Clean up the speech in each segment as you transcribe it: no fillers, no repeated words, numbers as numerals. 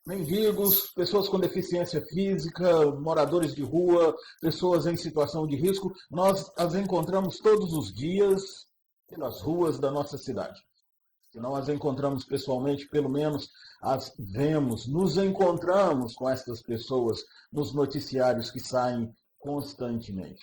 mendigos, pessoas com deficiência física, moradores de rua, pessoas em situação de risco, nós as encontramos todos os dias pelas ruas da nossa cidade. Se não as encontramos pessoalmente, pelo menos as vemos, nos encontramos com estas pessoas nos noticiários que saem constantemente.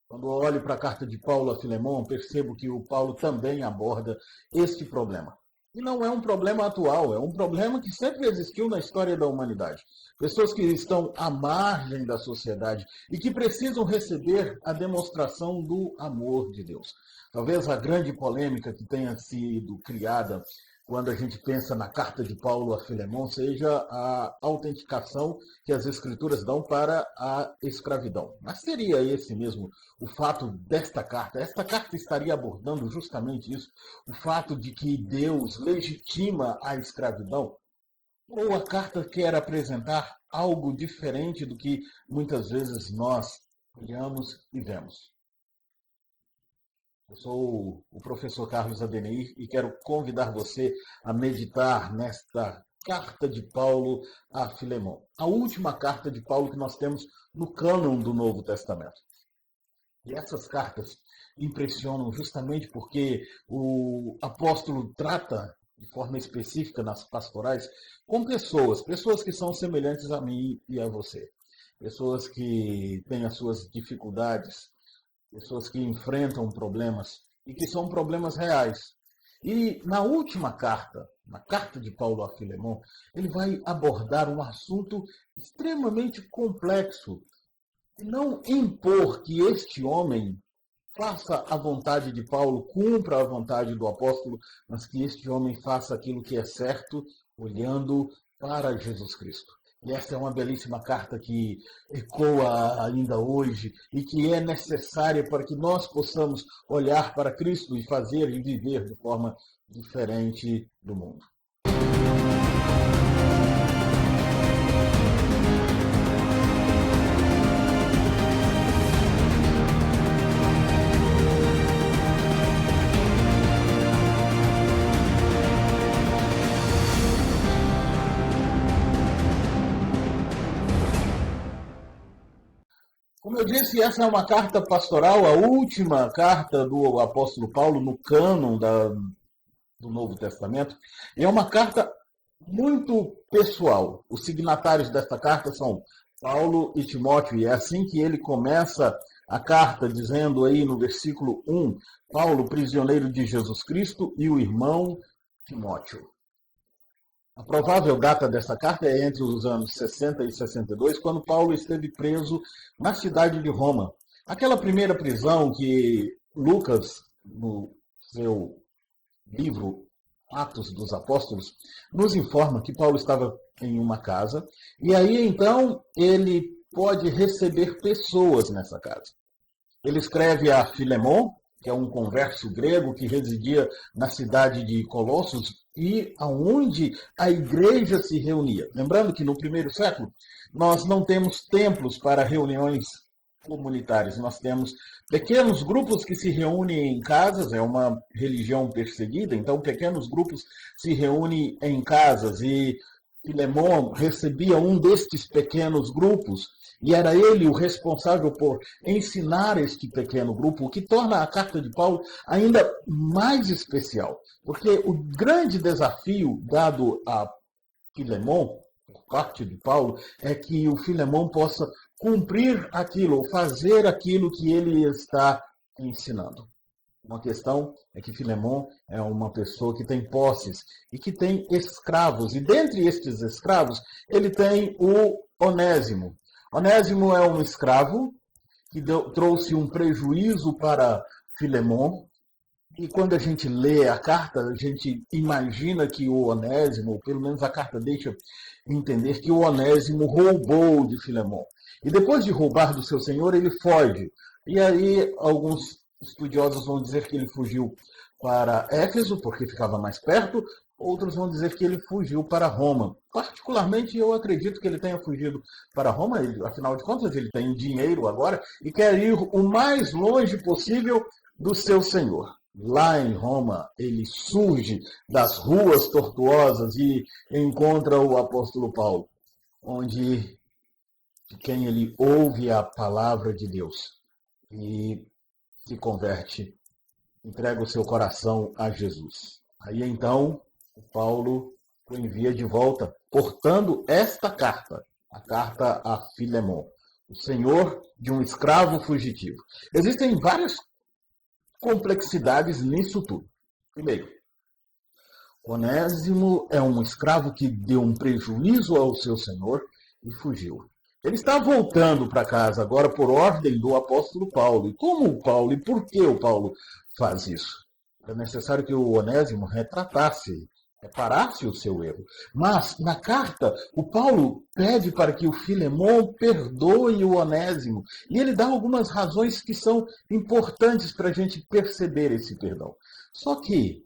Quando eu olho para a carta de Paulo a Filemon, percebo que o Paulo também aborda este problema. E não é um problema atual, é um problema que sempre existiu na história da humanidade. Pessoas que estão à margem da sociedade e que precisam receber a demonstração do amor de Deus. Talvez a grande polêmica que tenha sido criada quando a gente pensa na carta de Paulo a Filemon seja a autenticação que as Escrituras dão para a escravidão. Mas seria esse mesmo o fato desta carta? Esta carta estaria abordando justamente isso, o fato de que Deus legitima a escravidão? Ou a carta quer apresentar algo diferente do que muitas vezes nós olhamos e vemos? Eu sou o professor Carlos Adenir e quero convidar você a meditar nesta carta de Paulo a Filemon, a última carta de Paulo que nós temos no cânon do Novo Testamento. E essas cartas impressionam justamente porque o apóstolo trata de forma específica nas pastorais com pessoas que são semelhantes a mim e a você, pessoas que têm as suas dificuldades, pessoas que enfrentam problemas e que são problemas reais. E na última carta, na carta de Paulo a Filemon, ele vai abordar um assunto extremamente complexo. E não impor que este homem faça a vontade de Paulo, cumpra a vontade do apóstolo, mas que este homem faça aquilo que é certo, olhando para Jesus Cristo. E essa é uma belíssima carta que ecoa ainda hoje e que é necessária para que nós possamos olhar para Cristo e fazer e viver de forma diferente do mundo. Como eu disse, essa é uma carta pastoral, a última carta do apóstolo Paulo no cânon do Novo Testamento. E é uma carta muito pessoal. Os signatários desta carta são Paulo e Timóteo. E é assim que ele começa a carta, dizendo aí no versículo 1, Paulo, prisioneiro de Jesus Cristo, e o irmão Timóteo. A provável data dessa carta é entre os anos 60 e 62, quando Paulo esteve preso na cidade de Roma. Aquela primeira prisão que Lucas, no seu livro Atos dos Apóstolos, nos informa que Paulo estava em uma casa, e aí então ele pode receber pessoas nessa casa. Ele escreve a Filemon, que é um converso grego que residia na cidade de Colossos, e aonde a igreja se reunia. Lembrando que no primeiro século nós não temos templos para reuniões comunitárias, nós temos pequenos grupos que se reúnem em casas, é uma religião perseguida, então pequenos grupos se reúnem em casas, e Filemon recebia um destes pequenos grupos, e era ele o responsável por ensinar este pequeno grupo, o que torna a carta de Paulo ainda mais especial. Porque o grande desafio dado a Filemon, por parte de Paulo, é que o Filemon possa cumprir aquilo, ou fazer aquilo que ele está ensinando. Uma questão é que Filemon é uma pessoa que tem posses e que tem escravos. E dentre estes escravos, ele tem o Onésimo. Onésimo é um escravo que trouxe um prejuízo para Filemon. E quando a gente lê a carta, a gente imagina que o Onésimo, ou pelo menos a carta deixa entender que o Onésimo roubou de Filemon. E depois de roubar do seu senhor, ele foge. E aí alguns estudiosos vão dizer que ele fugiu para Éfeso, porque ficava mais perto. Outros vão dizer que ele fugiu para Roma. Particularmente, eu acredito que ele tenha fugido para Roma. Afinal de contas, ele tem dinheiro agora e quer ir o mais longe possível do seu senhor. lá em Roma, ele surge das ruas tortuosas e encontra o apóstolo Paulo, onde de quem ele ouve a palavra de Deus e se converte, entrega o seu coração a Jesus. Aí então, Paulo o envia de volta, portando esta carta, a carta a Filemon, o senhor de um escravo fugitivo. Existem várias complexidades nisso tudo. Primeiro, Onésimo é um escravo que deu um prejuízo ao seu senhor e fugiu. Ele está voltando para casa agora por ordem do apóstolo Paulo. E como o Paulo e por que o Paulo faz isso? É necessário que o Onésimo retratasse, reparasse o seu erro. Mas, na carta, o Paulo pede para que o Filemon perdoe o Onésimo. E ele dá algumas razões que são importantes para a gente perceber esse perdão. Só que,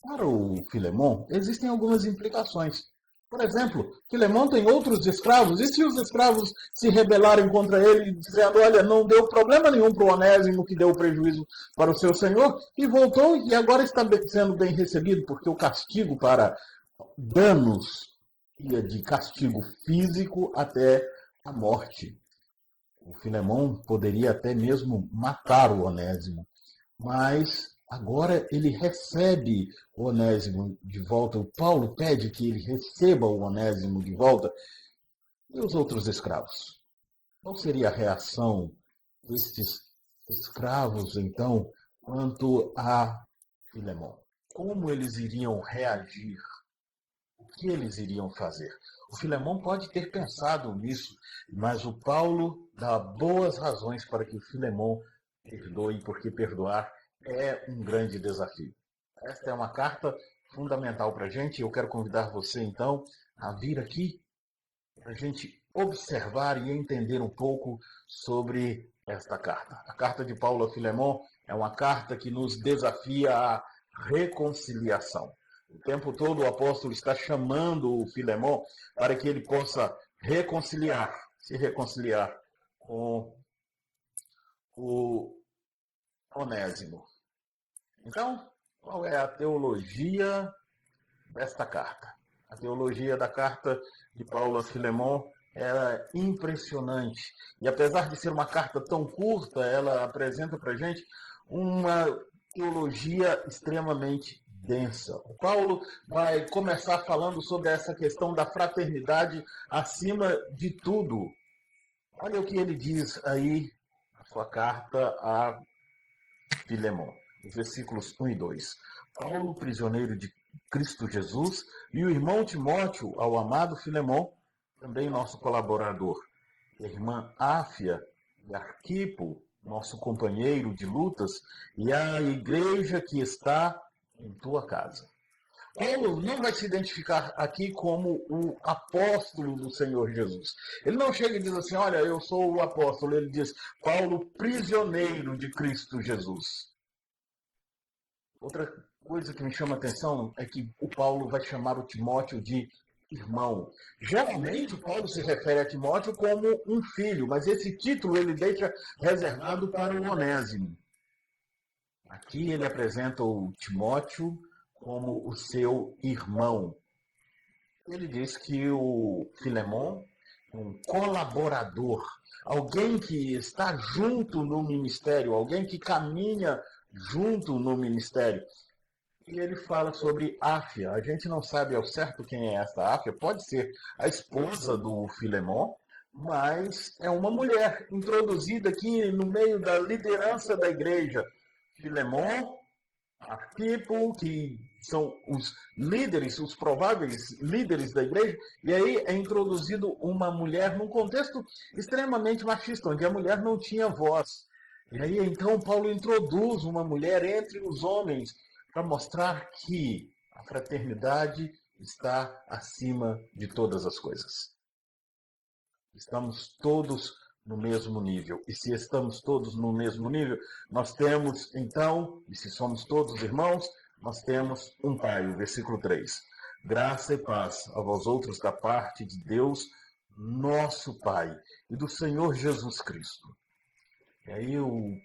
para o Filemon, existem algumas implicações. Por exemplo, Filemon tem outros escravos, e se os escravos se rebelarem contra ele, dizendo, olha, não deu problema nenhum para o Onésimo que deu prejuízo para o seu senhor, e voltou e agora está sendo bem recebido, porque o castigo para danos ia de castigo físico até a morte. O Filemon poderia até mesmo matar o Onésimo, mas agora ele recebe o Onésimo de volta. O Paulo pede que ele receba o Onésimo de volta. E os outros escravos? Qual seria a reação destes escravos, então, quanto a Filemon? Como eles iriam reagir? O que eles iriam fazer? O Filemon pode ter pensado nisso, mas o Paulo dá boas razões para que o Filemon perdoe, porque perdoar é um grande desafio. Esta é uma carta fundamental para a gente. Eu quero convidar você, então, a vir aqui para a gente observar e entender um pouco sobre esta carta. A carta de Paulo a Filemon é uma carta que nos desafia à reconciliação. O tempo todo o apóstolo está chamando o Filemon para que ele possa se reconciliar com o Onésimo. Então, qual é a teologia desta carta? A teologia da carta de Paulo a Filemon é impressionante. E apesar de ser uma carta tão curta, ela apresenta para a gente uma teologia extremamente densa. O Paulo vai começar falando sobre essa questão da fraternidade acima de tudo. Olha o que ele diz aí na sua carta a Filemon, os versículos 1 e 2. Paulo, prisioneiro de Cristo Jesus, e o irmão Timóteo, ao amado Filemon, também nosso colaborador. A irmã Áfia e Arquipo, nosso companheiro de lutas, e a igreja que está em tua casa. Paulo não vai se identificar aqui como o apóstolo do Senhor Jesus. Ele não chega e diz assim, olha, eu sou o apóstolo. Ele diz, Paulo, prisioneiro de Cristo Jesus. Outra coisa que me chama a atenção é que o Paulo vai chamar o Timóteo de irmão. Geralmente, o Paulo se refere a Timóteo como um filho, mas esse título ele deixa reservado para o Onésimo. Aqui ele apresenta o Timóteo como o seu irmão. Ele diz que o Filemon é um colaborador, alguém que está junto no ministério, alguém que caminha junto no ministério. E ele fala sobre Áfia. A gente não sabe ao certo quem é essa Áfia, pode ser a esposa do Filemon, mas é uma mulher introduzida aqui no meio da liderança da igreja. Filemon, Arquipo, que são os líderes, os prováveis líderes da igreja, e aí é introduzido uma mulher num contexto extremamente machista, onde a mulher não tinha voz. E aí então Paulo introduz uma mulher entre os homens para mostrar que a fraternidade está acima de todas as coisas. Estamos todos no mesmo nível. E se estamos todos no mesmo nível, nós temos, então, e se somos todos irmãos, nós temos um Pai. O versículo 3. Graça e paz a vós outros da parte de Deus, nosso Pai, e do Senhor Jesus Cristo. E aí o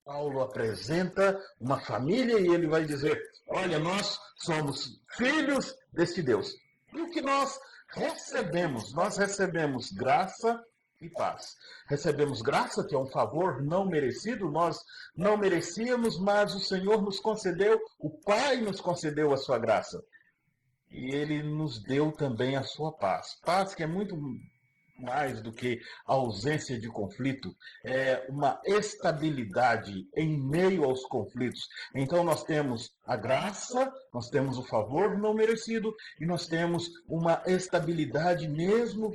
Paulo apresenta uma família e ele vai dizer, olha, nós somos filhos deste Deus. E o que nós recebemos? Nós recebemos graça e paz. Recebemos graça, que é um favor não merecido, nós não merecíamos, mas o Senhor nos concedeu, o Pai nos concedeu a sua graça. E Ele nos deu também a sua paz. Paz que é muito mais do que a ausência de conflito, é uma estabilidade em meio aos conflitos. Então nós temos a graça, nós temos o favor não merecido e nós temos uma estabilidade mesmo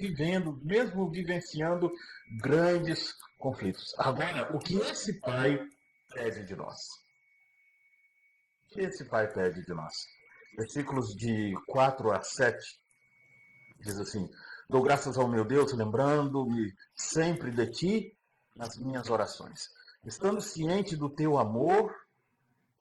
vivenciando grandes conflitos. Agora, o que esse Pai pede de nós? O que esse Pai pede de nós? Versículos de 4 a 7 diz assim: dou graças ao meu Deus, lembrando-me sempre de ti nas minhas orações, estando ciente do teu amor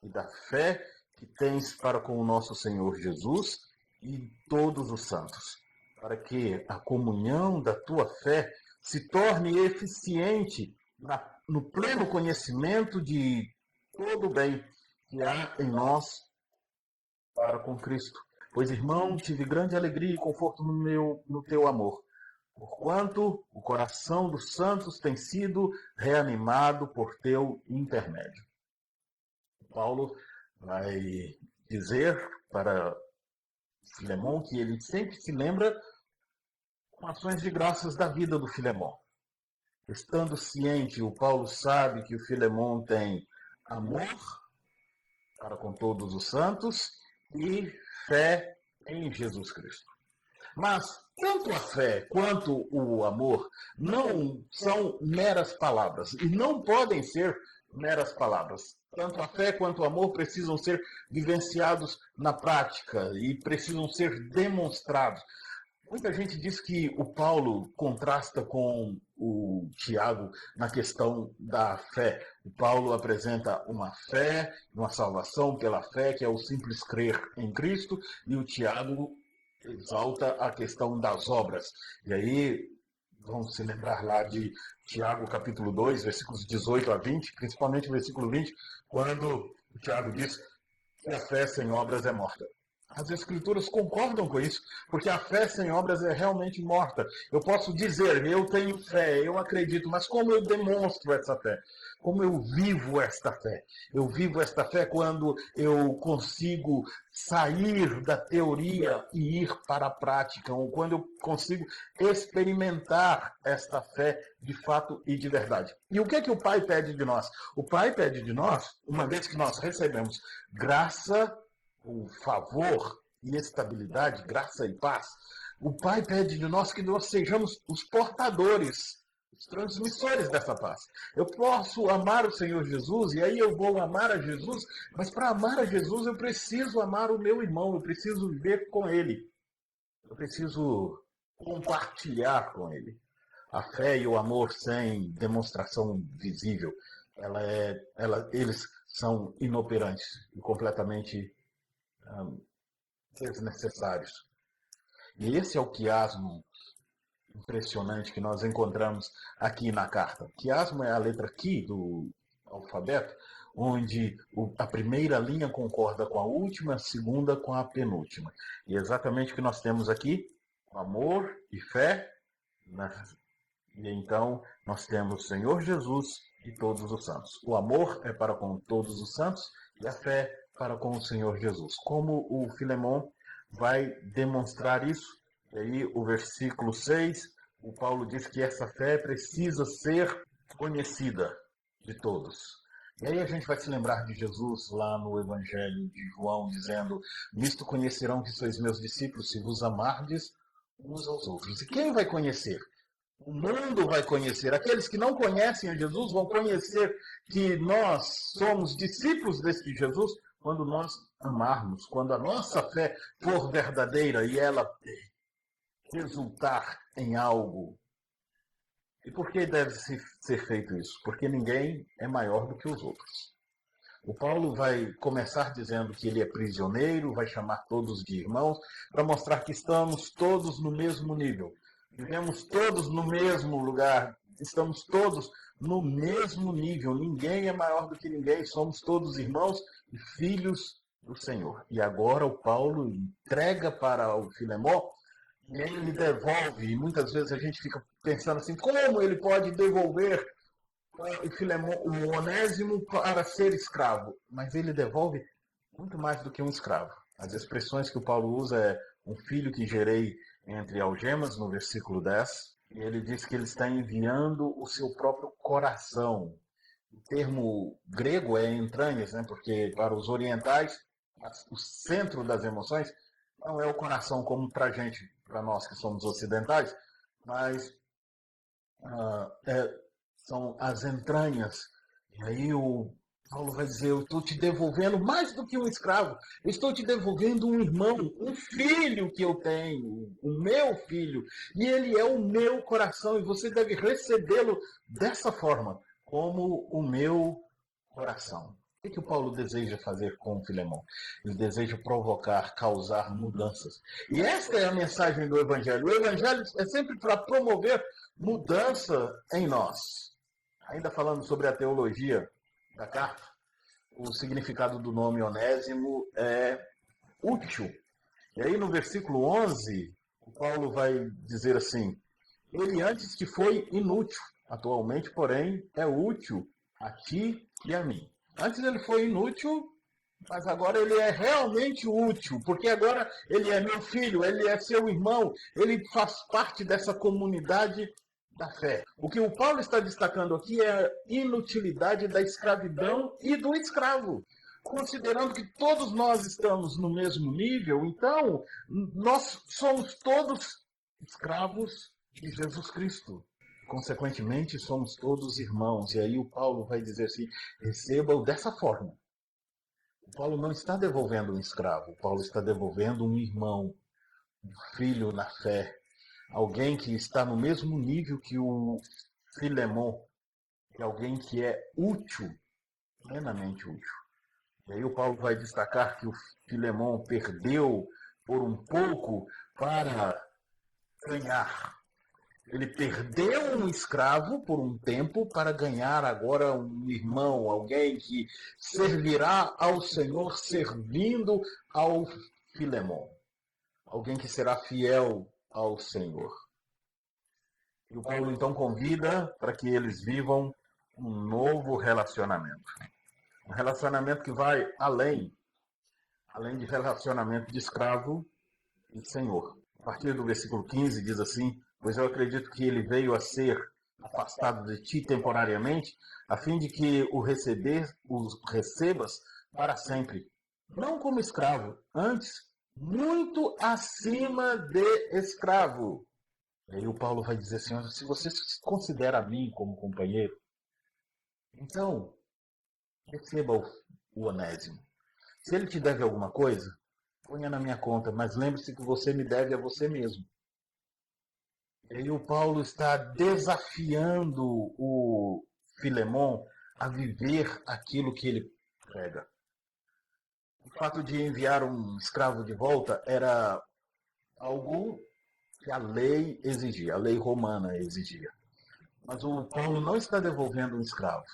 e da fé que tens para com o nosso Senhor Jesus e todos os santos, para que a comunhão da tua fé se torne eficiente no pleno conhecimento de todo o bem que há em nós para com Cristo. Pois, irmão, tive grande alegria e conforto no teu amor, porquanto o coração dos santos tem sido reanimado por teu intermédio. Paulo vai dizer para Filemão que ele sempre se lembra com ações de graças da vida do Filemão. Estando ciente, o Paulo sabe que o Filemão tem amor para com todos os santos e fé em Jesus Cristo. Mas tanto a fé quanto o amor não são meras palavras e não podem ser meras palavras. Tanto a fé quanto o amor precisam ser vivenciados na prática e precisam ser demonstrados. Muita gente diz que o Paulo contrasta com o Tiago na questão da fé. O Paulo apresenta uma fé, uma salvação pela fé, que é o simples crer em Cristo, e o Tiago exalta a questão das obras. E aí, vamos se lembrar lá de Tiago capítulo 2, versículos 18 a 20, principalmente o versículo 20, quando o Tiago diz que a fé sem obras é morta. As Escrituras concordam com isso, porque a fé sem obras é realmente morta. Eu posso dizer, eu tenho fé, eu acredito, mas como eu demonstro essa fé? Como eu vivo esta fé? Eu vivo esta fé quando eu consigo sair da teoria e ir para a prática, ou quando eu consigo experimentar esta fé de fato e de verdade. E o que é que o Pai pede de nós? O Pai pede de nós, uma vez que nós recebemos graça, o favor e estabilidade, graça e paz, o Pai pede de nós que nós sejamos os portadores, os transmissores dessa paz. Eu posso amar o Senhor Jesus, e aí eu vou amar a Jesus, mas para amar a Jesus eu preciso amar o meu irmão, eu preciso viver com ele, eu preciso compartilhar com ele. A fé e o amor sem demonstração visível, eles são inoperantes e completamente desnecessários. E esse é o quiasmo impressionante que nós encontramos aqui na carta. Quiasmo é a letra Qui do alfabeto, onde a primeira linha concorda com a última, a segunda com a penúltima. E é exatamente o que nós temos aqui, amor e fé, e então nós temos o Senhor Jesus e todos os santos. O amor é para com todos os santos e a fé para com o Senhor Jesus. Como o Filemão vai demonstrar isso? E aí o versículo 6, o Paulo diz que essa fé precisa ser conhecida de todos. E aí a gente vai se lembrar de Jesus lá no Evangelho de João, dizendo: nisto conhecerão que sois meus discípulos, se vos amardes uns aos outros. E quem vai conhecer? O mundo vai conhecer. Aqueles que não conhecem a Jesus vão conhecer que nós somos discípulos deste Jesus quando nós amarmos, quando a nossa fé for verdadeira e ela resultar em algo. E por que deve ser feito isso? Porque ninguém é maior do que os outros. O Paulo vai começar dizendo que ele é prisioneiro, vai chamar todos de irmãos, para mostrar que estamos todos no mesmo nível. Vivemos todos no mesmo lugar estamos todos no mesmo nível. Ninguém é maior do que ninguém. Somos todos irmãos e filhos do Senhor. E agora o Paulo entrega para o Filemon e ele devolve. E muitas vezes a gente fica pensando assim, como ele pode devolver o Filemon, o Onésimo para ser escravo? Mas ele devolve muito mais do que um escravo. As expressões que o Paulo usa é um filho que gerei entre algemas, no versículo 10. E ele diz que ele está enviando o seu próprio coração. O termo grego é entranhas, né? Porque para os orientais, o centro das emoções não é o coração como para a gente, para nós que somos ocidentais, mas são as entranhas. E aí o Paulo vai dizer, eu estou te devolvendo mais do que um escravo, eu estou te devolvendo um irmão, um filho que eu tenho, o meu filho, e ele é o meu coração, e você deve recebê-lo dessa forma, como o meu coração. O que o Paulo deseja fazer com o Filemon? Ele deseja provocar, causar mudanças. E esta é a mensagem do Evangelho. O Evangelho é sempre para promover mudança em nós. Ainda falando sobre a teologia da carta, o significado do nome Onésimo é útil. E aí no versículo 11, o Paulo vai dizer assim, ele antes que foi inútil, atualmente, porém, é útil a ti e a mim. Antes ele foi inútil, mas agora ele é realmente útil, porque agora ele é meu filho, ele é seu irmão, ele faz parte dessa comunidade da fé. O que o Paulo está destacando aqui é a inutilidade da escravidão e do escravo. Considerando que todos nós estamos no mesmo nível, então nós somos todos escravos de Jesus Cristo. Consequentemente, somos todos irmãos. E aí o Paulo vai dizer assim, receba-o dessa forma. O Paulo não está devolvendo um escravo, o Paulo está devolvendo um irmão, um filho na fé, alguém que está no mesmo nível que o Filemon, que é alguém que é útil, plenamente útil. E aí o Paulo vai destacar que o Filemon perdeu por um pouco para ganhar. Ele perdeu um escravo por um tempo para ganhar agora um irmão, alguém que servirá ao Senhor servindo ao Filemon. Alguém que será fiel ao Senhor. E o Paulo então convida para que eles vivam um novo relacionamento. Um relacionamento que vai além de relacionamento de escravo e senhor. A partir do versículo 15 diz assim, pois eu acredito que ele veio a ser afastado de ti temporariamente, a fim de que os recebas para sempre. Não como escravo, antes muito acima de escravo. E aí o Paulo vai dizer assim, se você se considera a mim como companheiro, então receba o Onésimo. Se ele te deve alguma coisa, ponha na minha conta, mas lembre-se que você me deve a você mesmo. E aí o Paulo está desafiando o Filemon a viver aquilo que ele prega. O fato de enviar um escravo de volta era algo que a lei exigia, a lei romana exigia. Mas o Paulo não está devolvendo um escravo.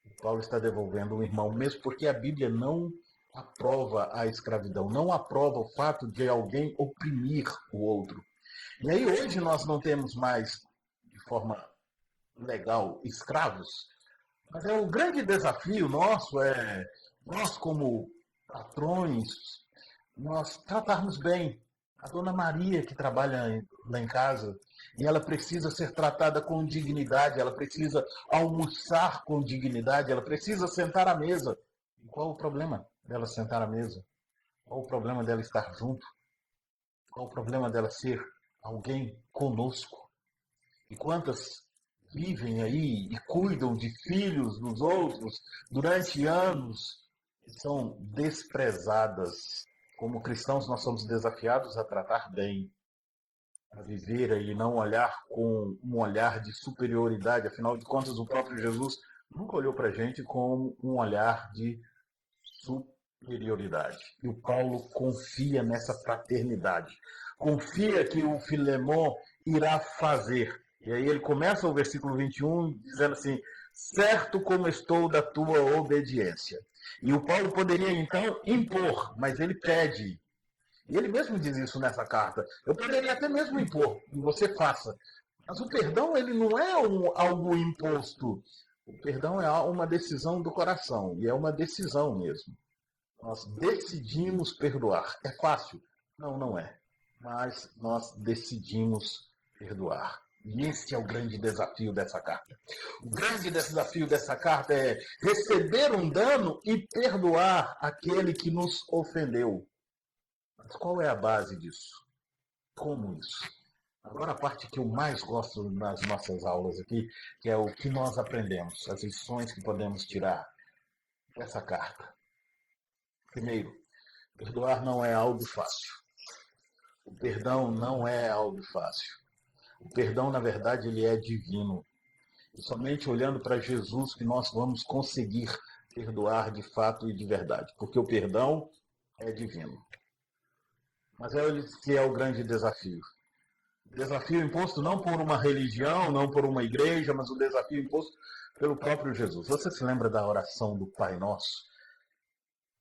O Paulo está devolvendo um irmão, mesmo porque a Bíblia não aprova a escravidão, não aprova o fato de alguém oprimir o outro. E aí hoje nós não temos mais, de forma legal, escravos, mas o grande desafio nosso nós como patrões, nós tratarmos bem a dona Maria que trabalha lá em casa, e ela precisa ser tratada com dignidade, ela precisa almoçar com dignidade, ela precisa sentar à mesa. E qual o problema dela sentar à mesa? Qual o problema dela estar junto? Qual o problema dela ser alguém conosco? E quantas vivem aí e cuidam de filhos dos outros durante anos e são desprezadas. Como cristãos, nós somos desafiados a tratar bem, a viver e não olhar com um olhar de superioridade. Afinal de contas, o próprio Jesus nunca olhou para a gente com um olhar de superioridade. E o Paulo confia nessa fraternidade. Confia que o Filemon irá fazer E aí ele começa o versículo 21 dizendo assim: certo como estou da tua obediência. E o Paulo poderia então impor, mas ele pede. E ele mesmo diz isso nessa carta. Eu poderia até mesmo impor, que você faça. Mas o perdão, ele não é algo imposto. O perdão é uma decisão do coração. E é uma decisão mesmo. Nós decidimos perdoar. É fácil? Não, não é. Mas nós decidimos perdoar. E esse é o grande desafio dessa carta. O grande desafio dessa carta é receber um dano e perdoar aquele que nos ofendeu. Mas qual é a base disso? Como isso? Agora a parte que eu mais gosto nas nossas aulas aqui, que é o que nós aprendemos, as lições que podemos tirar dessa carta. Primeiro, perdoar não é algo fácil. O perdão não é algo fácil. O perdão, na verdade, ele é divino. E somente olhando para Jesus que nós vamos conseguir perdoar de fato e de verdade. Porque o perdão é divino. Mas é esse que é o grande desafio. O desafio imposto não por uma religião, não por uma igreja, mas o desafio imposto pelo próprio Jesus. Você se lembra da oração do Pai Nosso?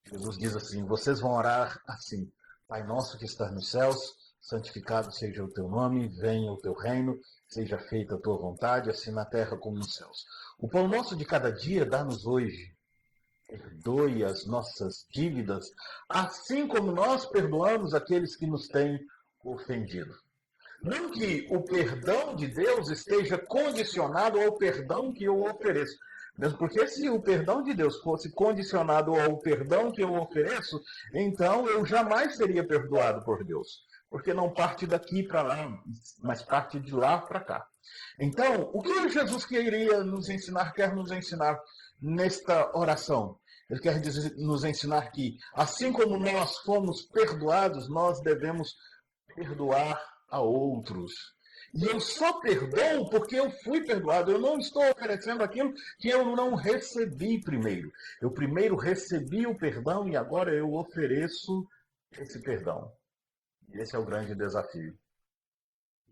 Jesus diz assim: vocês vão orar assim: Pai nosso que estás nos céus, santificado seja o teu nome, venha o teu reino, seja feita a tua vontade, assim na terra como nos céus. O pão nosso de cada dia dá-nos hoje. Perdoe as nossas dívidas, assim como nós perdoamos aqueles que nos têm ofendido. Não que o perdão de Deus esteja condicionado ao perdão que eu ofereço. Mesmo porque se o perdão de Deus fosse condicionado ao perdão que eu ofereço, então eu jamais seria perdoado por Deus. Porque não parte daqui para lá, mas parte de lá para cá. Então, o que Jesus queria nos ensinar, quer nos ensinar nesta oração? Ele quer nos ensinar que, assim como nós fomos perdoados, nós devemos perdoar a outros. E eu só perdoo porque eu fui perdoado. Eu não estou oferecendo aquilo que eu não recebi primeiro. Eu primeiro recebi o perdão e agora eu ofereço esse perdão. E esse é o grande desafio.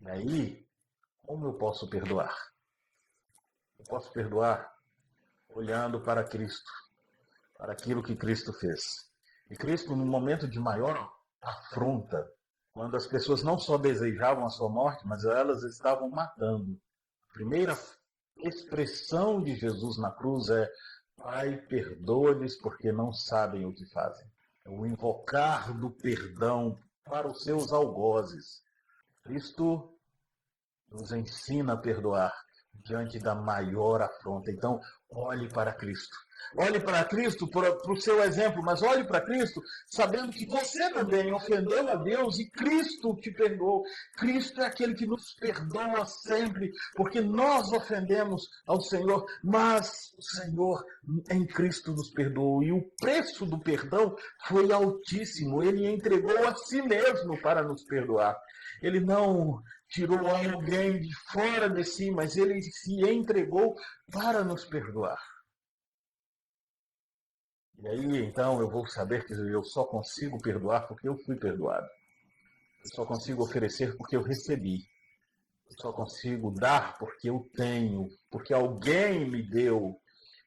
E aí, como eu posso perdoar? Eu posso perdoar olhando para Cristo, para aquilo que Cristo fez. E Cristo, no momento de maior afronta, quando as pessoas não só desejavam a sua morte, mas elas estavam matando. A primeira expressão de Jesus na cruz é: Pai, perdoa-lhes porque não sabem o que fazem. É o invocar do perdão para os seus algozes. Cristo nos ensina a perdoar diante da maior afronta. Então, olhe para Cristo. Olhe para Cristo para o seu exemplo, mas olhe para Cristo sabendo que você também ofendeu a Deus e Cristo te perdoou. Cristo é aquele que nos perdoa sempre, porque nós ofendemos ao Senhor, mas o Senhor em Cristo nos perdoou. E o preço do perdão foi altíssimo. Ele entregou a si mesmo para nos perdoar. Ele não tirou alguém de fora de si, mas ele se entregou para nos perdoar. E aí, então, eu vou saber que eu só consigo perdoar porque eu fui perdoado. Eu só consigo oferecer porque eu recebi. Eu só consigo dar porque eu tenho, porque alguém me deu.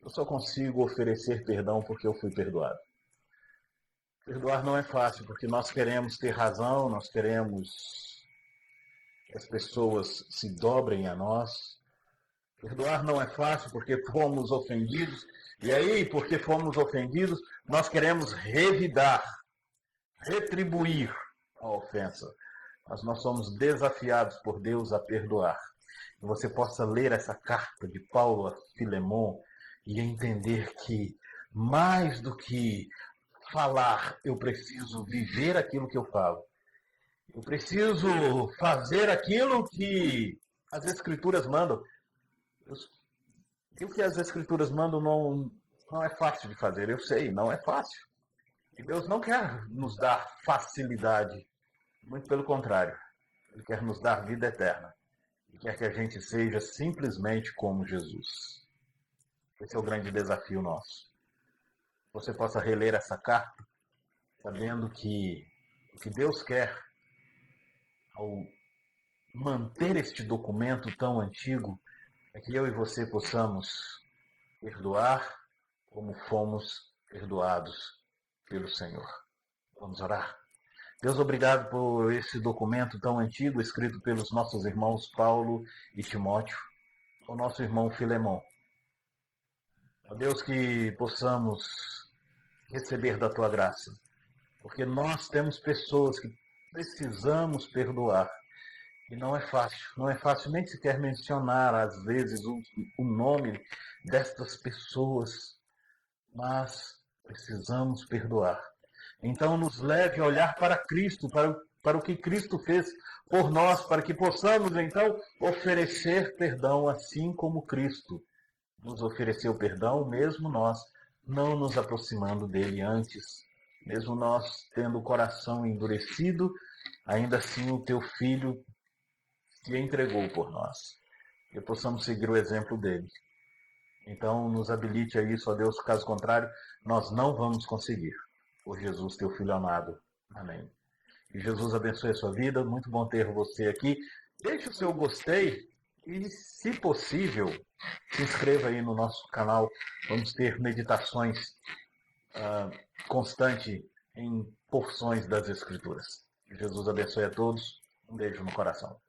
Eu só consigo oferecer perdão porque eu fui perdoado. Perdoar não é fácil, porque nós queremos ter razão, nós queremos que as pessoas se dobrem a nós. Perdoar não é fácil porque fomos ofendidos. E aí, porque fomos ofendidos, nós queremos revidar, retribuir a ofensa. Mas nós somos desafiados por Deus a perdoar. Que você possa ler essa carta de Paulo a Filemon e entender que, mais do que falar, eu preciso viver aquilo que eu falo. Eu preciso fazer aquilo que as Escrituras mandam. E o que as Escrituras mandam não é fácil de fazer, eu sei, não é fácil. E Deus não quer nos dar facilidade, muito pelo contrário. Ele quer nos dar vida eterna. Ele quer que a gente seja simplesmente como Jesus. Esse é o grande desafio nosso. Você possa reler essa carta, sabendo que o que Deus quer ao manter este documento tão antigo é que eu e você possamos perdoar como fomos perdoados pelo Senhor. Vamos orar. Deus, obrigado por esse documento tão antigo, escrito pelos nossos irmãos Paulo e Timóteo, o nosso irmão Filemão. Ó Deus, que possamos receber da tua graça, porque nós temos pessoas que precisamos perdoar. E não é fácil nem sequer mencionar, às vezes, o nome destas pessoas, mas precisamos perdoar. Então, nos leve a olhar para Cristo, para o que Cristo fez por nós, para que possamos, então, oferecer perdão, assim como Cristo nos ofereceu perdão, mesmo nós não nos aproximando dele antes, mesmo nós tendo o coração endurecido, ainda assim o teu Filho se entregou por nós. Que possamos seguir o exemplo dele. Então, nos habilite a isso, ó Deus, caso contrário, nós não vamos conseguir. Por Jesus, teu Filho amado. Amém. Que Jesus abençoe a sua vida. Muito bom ter você aqui. Deixe o seu gostei e, se possível, se inscreva aí no nosso canal. Vamos ter meditações constantes em porções das Escrituras. Que Jesus abençoe a todos. Um beijo no coração.